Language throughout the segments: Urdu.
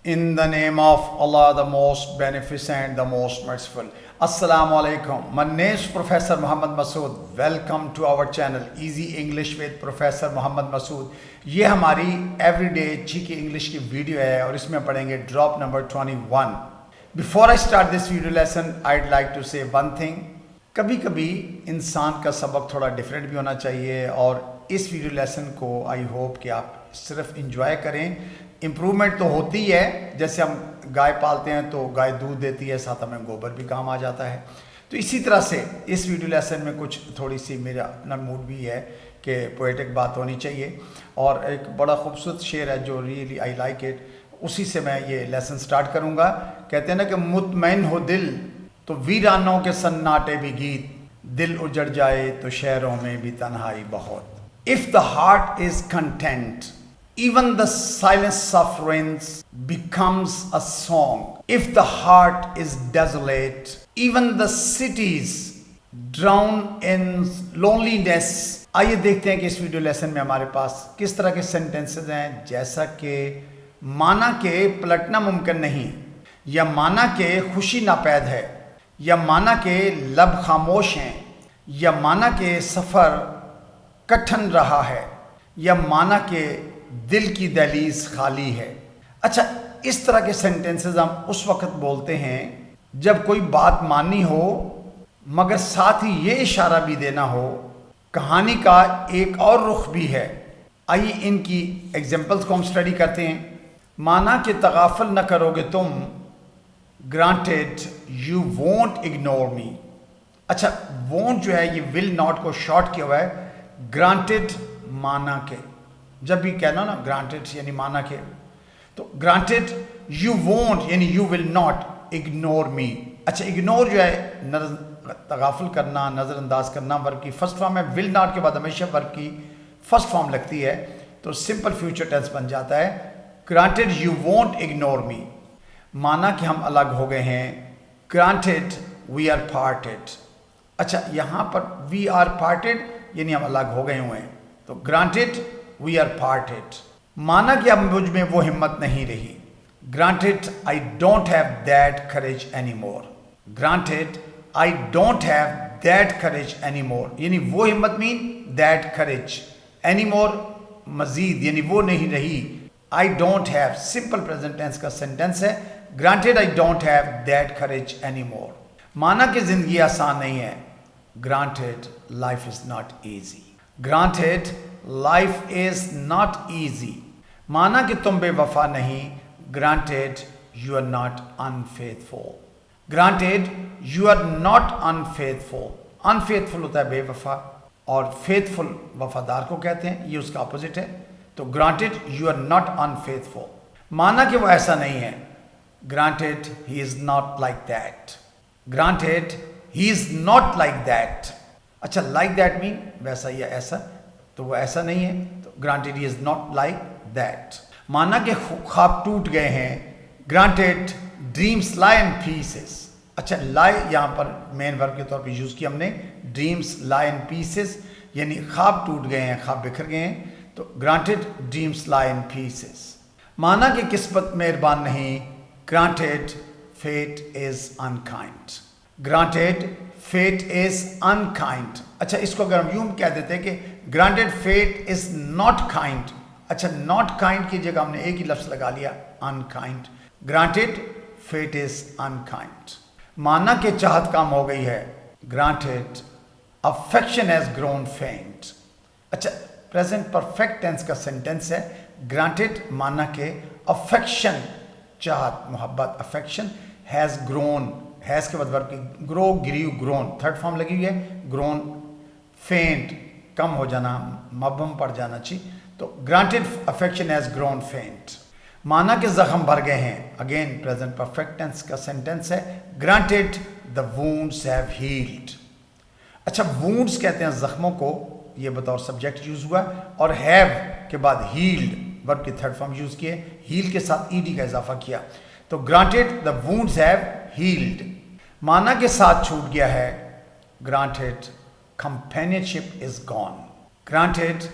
In the name of Allah, the most beneficent, the most merciful. Assalamu alaikum. My name is Professor Muhammad Masood. Welcome to our channel Easy English with Professor Muhammad Masood. یہ ہماری ایوری ڈے چیکی انگلش کی ویڈیو ہے اور اس میں پڑھیں گے drop number 21. Before I start this video lesson, I'd like to say one thing. کبھی کبھی انسان کا سبق تھوڑا ڈیفرنٹ بھی ہونا چاہیے اور اس ویڈیو لیسن کو آئی ہوپ کہ آپ صرف انجوائے کریں. امپرومنٹ تو ہوتی ہے، جیسے ہم گائے پالتے ہیں تو گائے دودھ دیتی ہے، ساتھ ہمیں گوبر بھی کام آ جاتا ہے. تو اسی طرح سے اس ویڈیو لیسن میں کچھ تھوڑی سی میرا اپنا موڈ بھی ہے کہ پوئٹک بات ہونی چاہیے اور ایک بڑا خوبصورت شعر ہے جو ریئلی آئی لائک اٹ، اسی سے میں یہ لیسن سٹارٹ کروں گا. کہتے ہیں نا کہ مطمئن ہو دل تو ویرانوں کے سناٹے بھی گیت، دل اجڑ جائے تو شہروں میں بھی تنہائی بہت. If the heart is content, even the silence of rains becomes a song. If the heart is desolate, even the cities drown in loneliness. آئیے دیکھتے ہیں کہ اس ویڈیو لیسن میں ہمارے پاس کس طرح کے سینٹنسز ہیں. جیسا کہ مانا کہ پلٹنا ممکن نہیں، یا مانا کہ خوشی ناپید ہے، یا مانا کہ لب خاموش ہیں، یا مانا کہ سفر کٹھن رہا ہے، یا مانا کہ دل کی دہلیز خالی ہے. اچھا، اس طرح کے سینٹنسز ہم اس وقت بولتے ہیں جب کوئی بات ماننی ہو مگر ساتھ ہی یہ اشارہ بھی دینا ہو کہانی کا ایک اور رخ بھی ہے. آئیے ان کی ایگزامپلس کو ہم اسٹڈی کرتے ہیں. مانا کہ تغافل نہ کرو گے تم، گرانٹیڈ یو وونٹ اگنور می. اچھا، وونٹ جو ہے یہ ول ناٹ کو شارٹ کیا ہوا ہے. گرانٹیڈ مانا کہ، جب بھی کہنا نا گرانٹیڈ یعنی مانا کہ، تو گرانٹیڈ یو وونٹ یعنی یو ول ناٹ اگنور می. اچھا، اگنور جو ہے تغافل کرنا، نظر انداز کرنا، ورب کی فرسٹ فارم ہے. ول ناٹ کے بعد ہمیشہ ورب کی فرسٹ فارم لگتی ہے تو سمپل فیوچر ٹینس بن جاتا ہے. Granted you won't ignore me. مانا کہ ہم الگ ہو گئے ہیں. Granted we are parted. اچھا، یہاں پر وی آر پارٹیڈ یعنی ہم الگ ہو گئے ہوئے ہیں، تو گرانٹیڈ وی آر پارٹیڈ. مانا کہ اب مجھ میں وہ ہمت نہیں رہی. Granted I don't have that courage any more. Granted I don't have that courage any more یعنی وہ ہمت mean that courage, any more مزید یعنی وہ نہیں رہی. I don't have simple present tense کا سینٹینس ہے. Granted I don't have that courage any more. مانا کہ زندگی آسان نہیں ہے. Granted life is not easy. Granted life is not easy. مانا کہ تم بے وفا نہیں. Granted you are not unfaithful. Granted you are not unfaithful. Unfaithful ہوتا ہے بے وفا اور فیتھفل وفادار کو کہتے ہیں، یہ اس کا اپوزٹ ہے. تو گرانٹیڈ یو آر ناٹ انفیتھفل. مانا کہ وہ ایسا نہیں ہے. Granted he is not like that. Granted he is not like that. اچھا، لائک دیٹ مین ویسا یا ایسا، تو وہ ایسا نہیں ہے، تو granted he is not like that. مانا کہ خواب ٹوٹ گئے ہیں. گرانٹیڈ ڈریمس لائی ان پیسز. اچھا، لائی یہاں پر مین ورب کے طور پہ یوز کیا ہم نے. ڈریمس لائی ان پیسز یعنی خواب ٹوٹ گئے ہیں، خواب بکھر گئے ہیں، تو گرانٹیڈ ڈریمس لائی ان پیسز. مانا کہ قسمت مہربان نہیں. Granted fate is unkind. Granted fate is unkind. اچھا، اس کو اگر ہم یوں کہہ دیتے ہیں کہ granted fate is not kind. اچھا، ناٹ کائنڈ کی جگہ ہم نے ایک ہی لفظ لگا لیا، unkind. Granted fate is unkind. مانا کہ چاہت کم ہو گئی ہے. Granted affection has grown faint. اچھا، پریزنٹ پرفیکٹ ٹینس کا سینٹینس ہے. گرانٹیڈ مانا کہ افیکشن چاہت، محبت، افیکشن ہیز گرون، ہیز کے بعد ورب کی گرو، گریو، گرون تھرڈ فارم لگی ہوئی ہے. گرون فینٹ کم ہو جانا، مبہم پڑ جانا چاہیے. تو granted affection has grown faint. مانا کہ زخم بھر گئے ہیں. اگین پریزنٹ پرفیکٹ ٹینس کا سینٹینس ہے. Granted the wounds have held. اچھا، وونڈس کہتے ہیں زخموں کو، یہ بطور سبجیکٹ یوز ہوا، اور ہیو کے بعد ہیلڈ ورب کی تھرڈ فارم یوز کیے، ہیل کے ساتھ ای ڈی کا اضافہ کیا. تو granted the wounds have held. مانا کے ساتھ چھوٹ گیا ہے. گرانٹیڈ کمپینینشپ از گون. گرانٹیڈ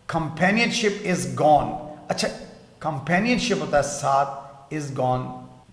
کمپینینشپ از گون. اچھا، کمپینینشپ ہوتا ہے ساتھ، is gone,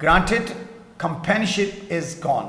Granted companionship is gone.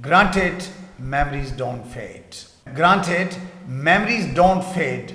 Granted memories don't fade. Granted memories don't fade.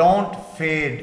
Don't fade.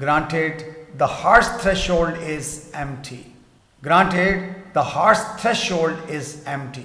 Granted the heart's threshold is empty. Granted the heart's threshold is empty.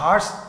heart's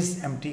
is empty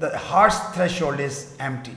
the heart's threshold is empty.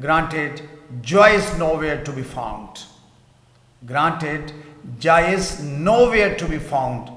Granted joy is nowhere to be found. Granted joy is nowhere to be found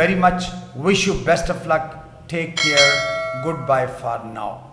very much. Wish you best of luck. Take care. Goodbye for now.